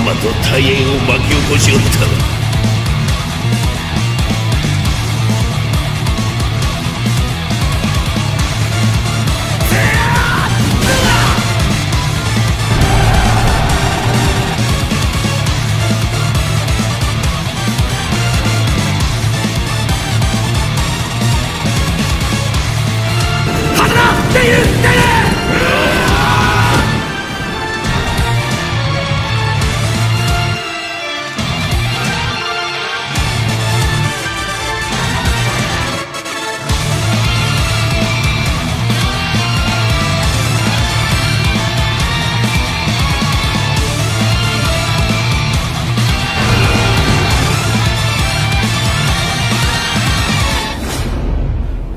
まと大変を巻き起こしおった。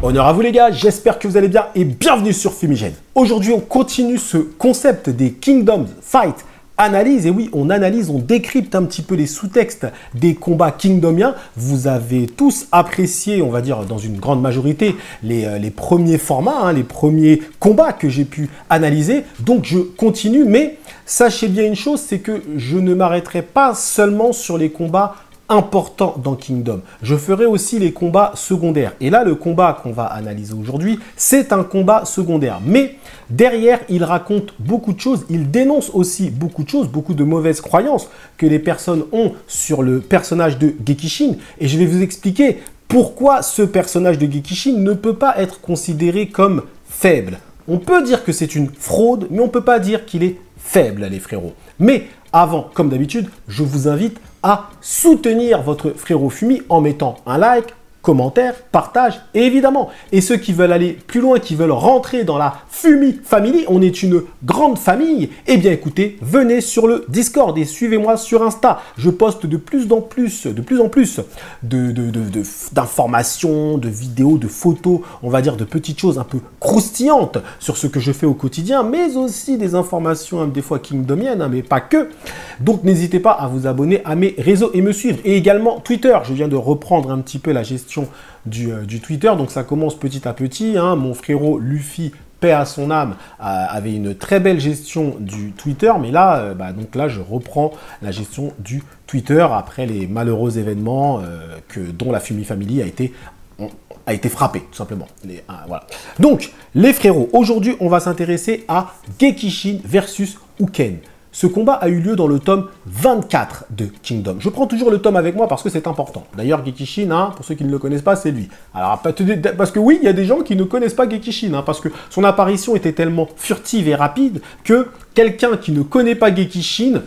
Honneur à vous les gars, j'espère que vous allez bien et bienvenue sur Fumigène. Aujourd'hui, on continue ce concept des Kingdom Fight Analyse. Et oui, on analyse, on décrypte un petit peu les sous-textes des combats kingdomiens. Vous avez tous apprécié, on va dire dans une grande majorité, les premiers formats, les premiers combats que j'ai pu analyser. Donc je continue, mais sachez bien une chose, c'est que je ne m'arrêterai pas seulement sur les combats important dans Kingdom. Je ferai aussi les combats secondaires. Et là, le combat qu'on va analyser aujourd'hui, c'est un combat secondaire. Mais derrière, il raconte beaucoup de choses. Il dénonce aussi beaucoup de choses, beaucoup de mauvaises croyances que les personnes ont sur le personnage de Gekishin. Et je vais vous expliquer pourquoi ce personnage de Gekishin ne peut pas être considéré comme faible. On peut dire que c'est une fraude, mais on ne peut pas dire qu'il est faible, les frérots. Mais avant, comme d'habitude, je vous invite à soutenir votre frérot Fumi en mettant un like, commentaire, partage et évidemment. Et ceux qui veulent aller plus loin, qui veulent rentrer dans la Fumi Family, on est une grande famille, eh bien écoutez, venez sur le Discord et suivez-moi sur Insta. Je poste de plus en plus d'informations, de vidéos, de photos, on va dire de petites choses un peu croustillantes sur ce que je fais au quotidien, mais aussi des informations des fois kingdomiennes, mais pas que. Donc n'hésitez pas à vous abonner à mes réseaux et me suivre. Et également Twitter, je viens de reprendre un petit peu la gestion du Twitter, donc ça commence petit à petit. Mon frérot Luffy, paix à son âme, avait une très belle gestion du Twitter, mais là, donc là, je reprends la gestion du Twitter après les malheureux événements dont la Fumi Family a été frappée, tout simplement. Voilà. Donc, les frérots, aujourd'hui, on va s'intéresser à Gekishin versus Uken. Ce combat a eu lieu dans le tome 24 de Kingdom. Je prends toujours le tome avec moi parce que c'est important. D'ailleurs, Gekishin, pour ceux qui ne le connaissent pas, c'est lui. Alors, parce que oui, il y a des gens qui ne connaissent pas Gekishin, parce que son apparition était tellement furtive et rapide que quelqu'un qui ne connaît pas Gekishin,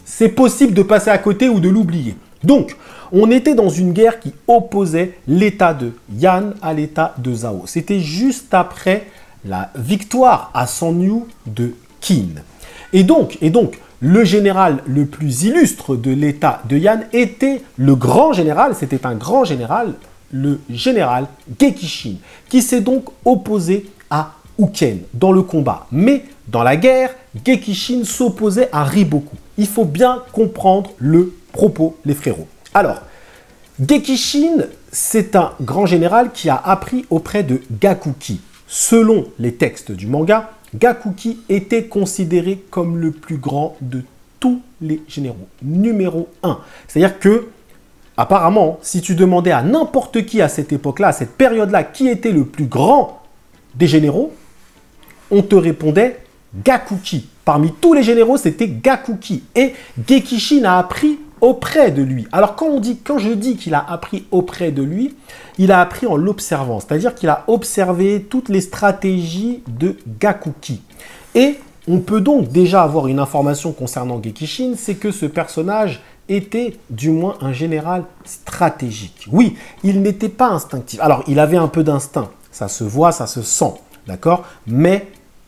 c'est possible de passer à côté ou de l'oublier. Donc, on était dans une guerre qui opposait l'état de Yan à l'état de Zhao. C'était juste après la victoire à Sanyu de Qin. Et donc, le général le plus illustre de l'état de Yan était le grand général, c'était un grand général, le général Gekishin, qui s'est donc opposé à Uken dans le combat. Mais dans la guerre, Gekishin s'opposait à Riboku. Il faut bien comprendre le propos, les frérots. Alors, Gekishin, c'est un grand général qui a appris auprès de Gakuki. Selon les textes du manga, Gakuki était considéré comme le plus grand de tous les généraux, numéro 1. C'est-à-dire que, apparemment, si tu demandais à n'importe qui à cette époque-là, à cette période-là, qui était le plus grand des généraux, on te répondait Gakuki. Parmi tous les généraux, c'était Gakuki. Et Gekishin a appris auprès de lui. Alors quand je dis qu'il a appris auprès de lui, il a appris en l'observant. C'est-à-dire qu'il a observé toutes les stratégies de Gakuki. Et on peut donc déjà avoir une information concernant Gekishin, c'est que ce personnage était du moins un général stratégique. Oui, il n'était pas instinctif. Alors il avait un peu d'instinct, ça se voit, ça se sent, d'accord? Mais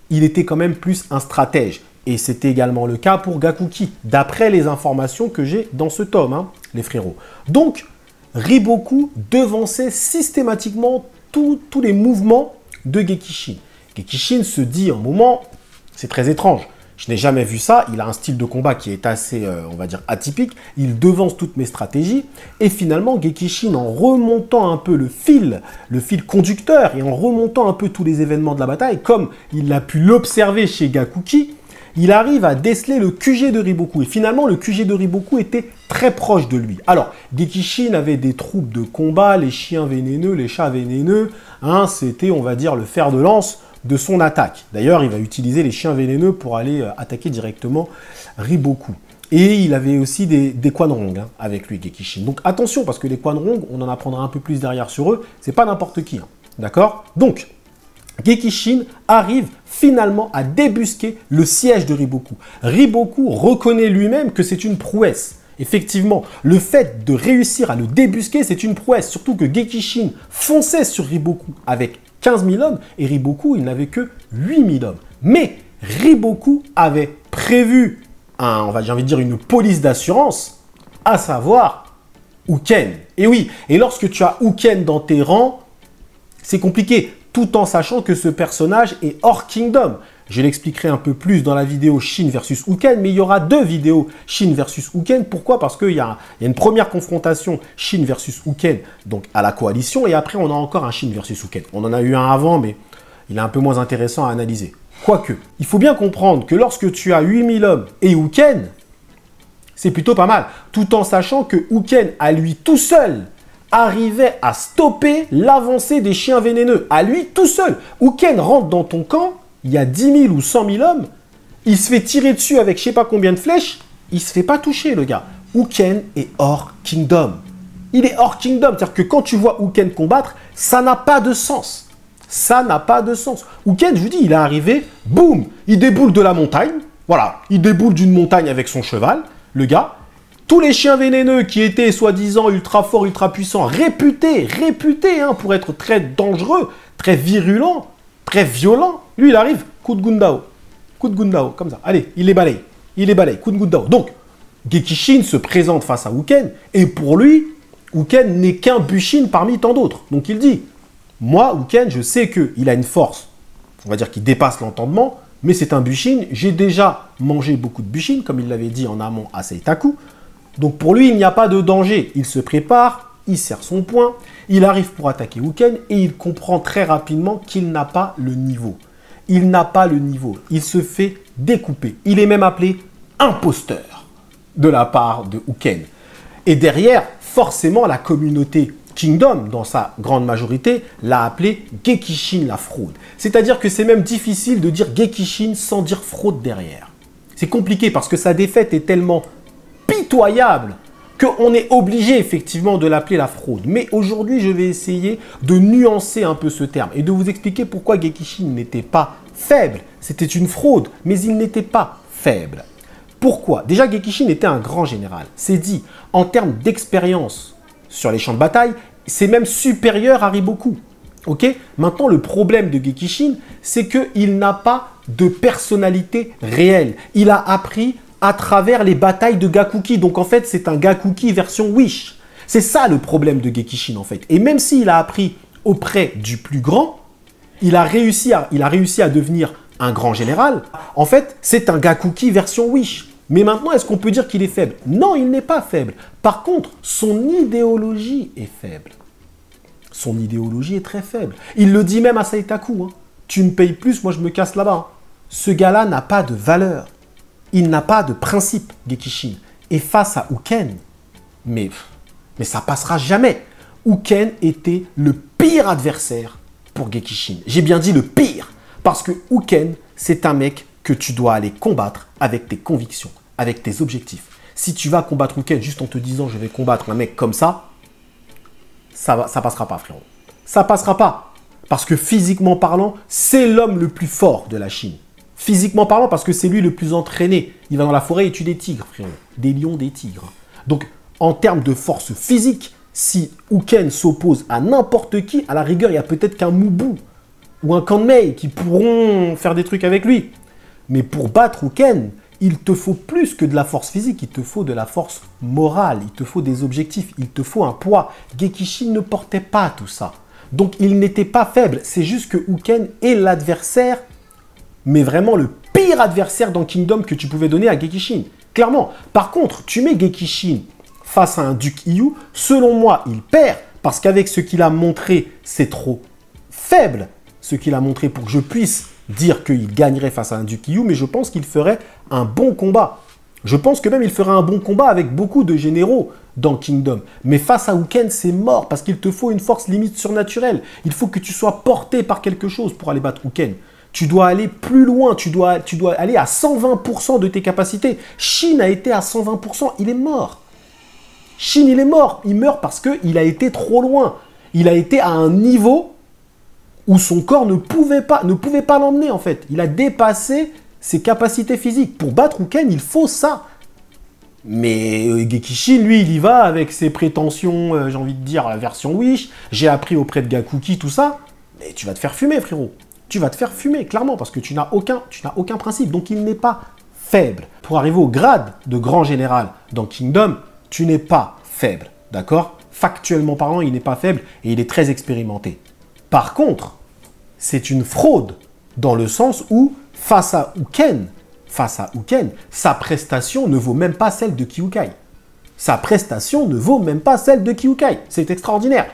il était quand même plus un stratège. Et c'était également le cas pour Gakuki, d'après les informations que j'ai dans ce tome, les frérots. Donc, Riboku devançait systématiquement tous les mouvements de Gekishin. Gekishin se dit un moment, c'est très étrange, je n'ai jamais vu ça, il a un style de combat qui est assez, on va dire, atypique, il devance toutes mes stratégies, et finalement, Gekishin, en remontant un peu le fil conducteur, et en remontant un peu tous les événements de la bataille, comme il a pu l'observer chez Gakuki, il arrive à déceler le QG de Riboku. Et finalement, le QG de Riboku était très proche de lui. Alors, Gekishin avait des troupes de combat, les chiens vénéneux, les chats vénéneux. Hein, c'était, on va dire, le fer de lance de son attaque. D'ailleurs, il va utiliser les chiens vénéneux pour aller attaquer directement Riboku. Et il avait aussi des Quanrong hein, avec lui, Gekishin. Donc attention, parce que les Quanrong, on en apprendra un peu plus derrière sur eux, c'est pas n'importe qui. Hein, d'accord? Donc, Gekishin arrive finalement à débusquer le siège de Riboku. Riboku reconnaît lui-même que c'est une prouesse. Effectivement, le fait de réussir à le débusquer, c'est une prouesse. Surtout que Gekishin fonçait sur Riboku avec 15 000 hommes et Riboku, il n'avait que 8 000 hommes. Mais Riboku avait prévu, j'ai envie de dire, une police d'assurance, à savoir Uken. Et oui, et lorsque tu as Uken dans tes rangs, c'est compliqué, tout en sachant que ce personnage est hors Kingdom. Je l'expliquerai un peu plus dans la vidéo Shin versus Uken, mais il y aura 2 vidéos Shin versus Uken. Pourquoi? Parce qu'il y a une première confrontation Shin versus Uken, donc à la coalition, et après on a encore un Shin versus Uken. On en a eu un avant, mais il est un peu moins intéressant à analyser. Quoique, il faut bien comprendre que lorsque tu as 8000 hommes et Uken, c'est plutôt pas mal, tout en sachant que Uken, à lui tout seul, arrivait à stopper l'avancée des chiens vénéneux. À lui tout seul. Uken rentre dans ton camp, il y a 10 000 ou 100 000 hommes, il se fait tirer dessus avec je sais pas combien de flèches, il se fait pas toucher le gars. Uken est hors Kingdom. Il est hors Kingdom, c'est-à-dire que quand tu vois Uken combattre, ça n'a pas de sens. Ça n'a pas de sens. Uken, je vous dis, il est arrivé, boum, il déboule de la montagne, voilà, il déboule d'une montagne avec son cheval, le gars. Tous les chiens vénéneux qui étaient soi-disant ultra forts, ultra puissants, réputés hein, pour être très dangereux, très virulents, très violents, lui il arrive, coup de Gundao, comme ça. Allez, il les balaye, coup de Gundao. Donc, Gekishin se présente face à Uken, et pour lui, Uken n'est qu'un Bushin parmi tant d'autres. Donc il dit, moi, Uken, je sais qu'il a une force, on va dire qu'il dépasse l'entendement, mais c'est un Bushin, j'ai déjà mangé beaucoup de Bushin, comme il l'avait dit en amont à Seitaku. Donc pour lui, il n'y a pas de danger. Il se prépare, il serre son poing, il arrive pour attaquer Uken et il comprend très rapidement qu'il n'a pas le niveau. Il n'a pas le niveau. Il se fait découper. Il est même appelé imposteur de la part de Uken. Et derrière, forcément, la communauté Kingdom, dans sa grande majorité, l'a appelé Gekishin la fraude. C'est-à-dire que c'est même difficile de dire Gekishin sans dire fraude derrière. C'est compliqué parce que sa défaite est tellement pitoyable qu'on est obligé effectivement de l'appeler la fraude. Mais aujourd'hui, je vais essayer de nuancer un peu ce terme et de vous expliquer pourquoi Gekishin n'était pas faible. C'était une fraude, mais il n'était pas faible. Pourquoi? Déjà, Gekishin était un grand général. C'est dit, en termes d'expérience sur les champs de bataille, c'est même supérieur à Riboku. Ok? Maintenant, le problème de Gekishin, c'est qu'il n'a pas de personnalité réelle. Il a appris à travers les batailles de Gakuki. Donc en fait, c'est un Gakuki version Wish. C'est ça le problème de Gekishin en fait. Et même s'il a appris auprès du plus grand, il a réussi à devenir un grand général. En fait, c'est un Gakuki version Wish. Mais maintenant, est-ce qu'on peut dire qu'il est faible? Non, il n'est pas faible. Par contre, son idéologie est faible. Son idéologie est très faible. Il le dit même à Seitaku. Hein. Tu me payes plus, moi je me casse là-bas. Ce gars-là n'a pas de valeur. Il n'a pas de principe, Gekishin. Et face à Uken, mais ça passera jamais. Uken était le pire adversaire pour Gekishin. J'ai bien dit le pire, parce que Uken, c'est un mec que tu dois aller combattre avec tes convictions, avec tes objectifs. Si tu vas combattre Uken juste en te disant je vais combattre un mec comme ça passera pas, frérot. Ça passera pas. Parce que physiquement parlant, c'est l'homme le plus fort de la Chine. Physiquement parlant, parce que c'est lui le plus entraîné. Il va dans la forêt et tue des tigres, frérot. Des lions, des tigres. Donc, en termes de force physique, si Uken s'oppose à n'importe qui, à la rigueur, il y a peut-être qu'un Mubu ou un Kanmei qui pourront faire des trucs avec lui. Mais pour battre Uken, il te faut plus que de la force physique, il te faut de la force morale, il te faut des objectifs, il te faut un poids. Gekishin ne portait pas tout ça. Donc, il n'était pas faible. C'est juste que Uken est l'adversaire, mais vraiment le pire adversaire dans Kingdom que tu pouvais donner à Gekishin. Clairement. Par contre, tu mets Gekishin face à un Duc Hiyu, selon moi, il perd, parce qu'avec ce qu'il a montré, c'est trop faible, ce qu'il a montré pour que je puisse dire qu'il gagnerait face à un Dukiyu, mais je pense qu'il ferait un bon combat. Je pense que même il ferait un bon combat avec beaucoup de généraux dans Kingdom. Mais face à Uken, c'est mort parce qu'il te faut une force limite surnaturelle. Il faut que tu sois porté par quelque chose pour aller battre Uken. Tu dois aller plus loin, tu dois aller à 120% de tes capacités. Shin a été à 120%, il est mort. Shin, il est mort. Il meurt parce qu'il a été trop loin. Il a été à un niveau où son corps ne pouvait pas l'emmener en fait. Il a dépassé ses capacités physiques. Pour battre Uken, il faut ça. Mais Gekishin, lui, il y va avec ses prétentions, j'ai envie de dire, la version Wish. J'ai appris auprès de Gakuki, tout ça. Mais tu vas te faire fumer, frérot. Tu vas te faire fumer, clairement, parce que tu n'as aucun principe. Donc, il n'est pas faible. Pour arriver au grade de grand général dans Kingdom, tu n'es pas faible, d'accord? Factuellement parlant, il n'est pas faible et il est très expérimenté. Par contre, c'est une fraude dans le sens où, face à Uken, sa prestation ne vaut même pas celle de Kyukai. Sa prestation ne vaut même pas celle de Kyukai. C'est extraordinaire.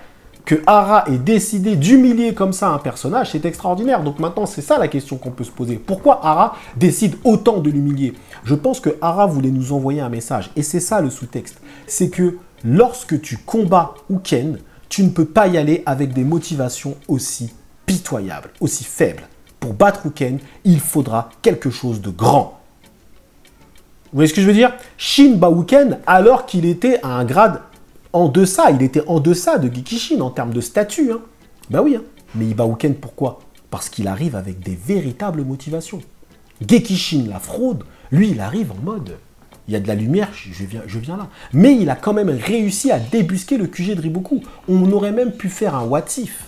Que Hara ait décidé d'humilier comme ça un personnage, c'est extraordinaire. Donc maintenant, c'est ça la question qu'on peut se poser. Pourquoi Hara décide autant de l'humilier? Je pense que Hara voulait nous envoyer un message. Et c'est ça le sous-texte. C'est que lorsque tu combats Uken, tu ne peux pas y aller avec des motivations aussi pitoyables, aussi faibles. Pour battre Uken, il faudra quelque chose de grand. Vous voyez ce que je veux dire? Shin bat Uken alors qu'il était à un grade en deçà. Il était en deçà de Gekishin en termes de statut. Ben oui, mais il bat Uken pourquoi? Parce qu'il arrive avec des véritables motivations. Gekishin, la fraude, lui, il arrive en mode... Il y a de la lumière, je viens là. Mais il a quand même réussi à débusquer le QG de Riboku. On aurait même pu faire un what if.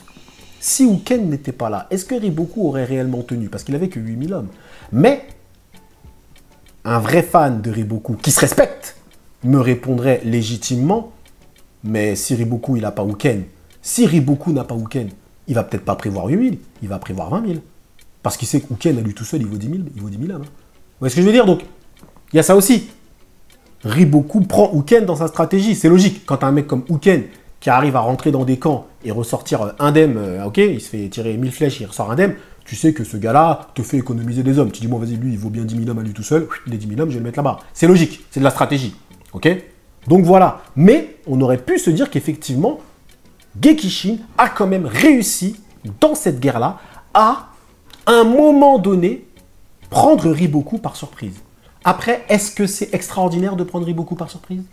Si Uken n'était pas là, est-ce que Riboku aurait réellement tenu? Parce qu'il n'avait que 8000 hommes. Mais un vrai fan de Riboku qui se respecte me répondrait légitimement, mais si Riboku il n'a pas Uken, si Riboku n'a pas Uken, il va peut-être pas prévoir 8000, il va prévoir 20 000. Parce qu'il sait qu'Uken à lui tout seul, il vaut 10 000 hommes. Vous voyez ce que je veux dire? Donc, il y a ça aussi. Riboku prend Uken dans sa stratégie. C'est logique. Quand un mec comme Uken qui arrive à rentrer dans des camps et ressortir indemne, ok, il se fait tirer 1000 flèches, il ressort indemne, tu sais que ce gars-là te fait économiser des hommes. Tu dis, bon, vas-y, lui, il vaut bien 10 000 hommes à lui tout seul, les 10 000 hommes, je vais le mettre là-bas. C'est logique, c'est de la stratégie, ok? Donc voilà. Mais on aurait pu se dire qu'effectivement, Gekishin a quand même réussi, dans cette guerre-là, à un moment donné, prendre Riboku par surprise. Après, est-ce que c'est extraordinaire de prendre Riboku par surprise?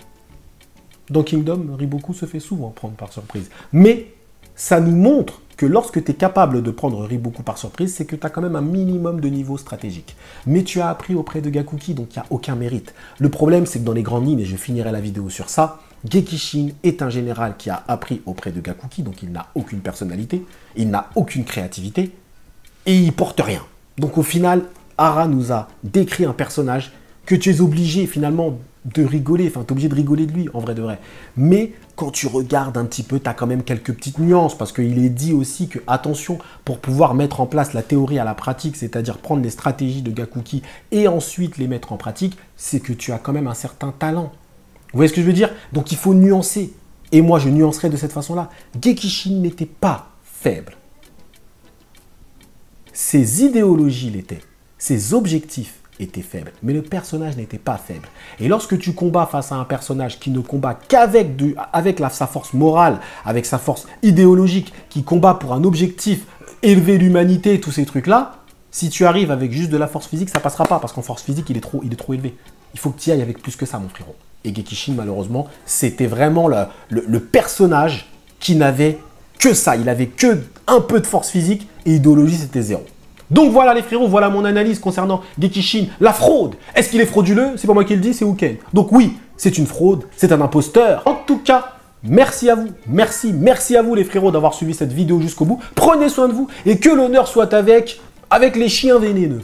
Dans Kingdom, Riboku se fait souvent prendre par surprise. Mais ça nous montre que lorsque tu es capable de prendre Riboku par surprise, c'est que tu as quand même un minimum de niveau stratégique. Mais tu as appris auprès de Gakuki, donc il n'y a aucun mérite. Le problème, c'est que dans les grandes lignes, et je finirai la vidéo sur ça, Gekishin est un général qui a appris auprès de Gakuki, donc il n'a aucune personnalité, il n'a aucune créativité, et il porte rien. Donc au final, Hara nous a décrit un personnage que tu es obligé finalement de rigoler, enfin tu es obligé de rigoler de lui en vrai de vrai. Mais quand tu regardes un petit peu, tu as quand même quelques petites nuances parce qu'il est dit aussi que attention, pour pouvoir mettre en place la théorie à la pratique, c'est-à-dire prendre les stratégies de Gakuki et ensuite les mettre en pratique, c'est que tu as quand même un certain talent. Vous voyez ce que je veux dire? Donc il faut nuancer. Et moi je nuancerai de cette façon-là. Gekishin n'était pas faible. Ses idéologies l'étaient. Ses objectifs étaient faibles, mais le personnage n'était pas faible. Et lorsque tu combats face à un personnage qui ne combat qu'avec sa force morale, avec sa force idéologique, qui combat pour un objectif, élever l'humanité, tous ces trucs-là, si tu arrives avec juste de la force physique, ça passera pas, parce qu'en force physique, il est trop élevé. Il faut que tu y ailles avec plus que ça, mon frérot. Et Gekishin, malheureusement, c'était vraiment le personnage qui n'avait que ça. Il avait que un peu de force physique, et idéologie, c'était zéro. Donc voilà les frérots, voilà mon analyse concernant Gekishin, la fraude. Est-ce qu'il est frauduleux? C'est pas moi qui le dis, c'est Uken. Donc oui, c'est une fraude, c'est un imposteur. En tout cas, merci à vous, merci à vous les frérots d'avoir suivi cette vidéo jusqu'au bout. Prenez soin de vous et que l'honneur soit avec les chiens vénéneux.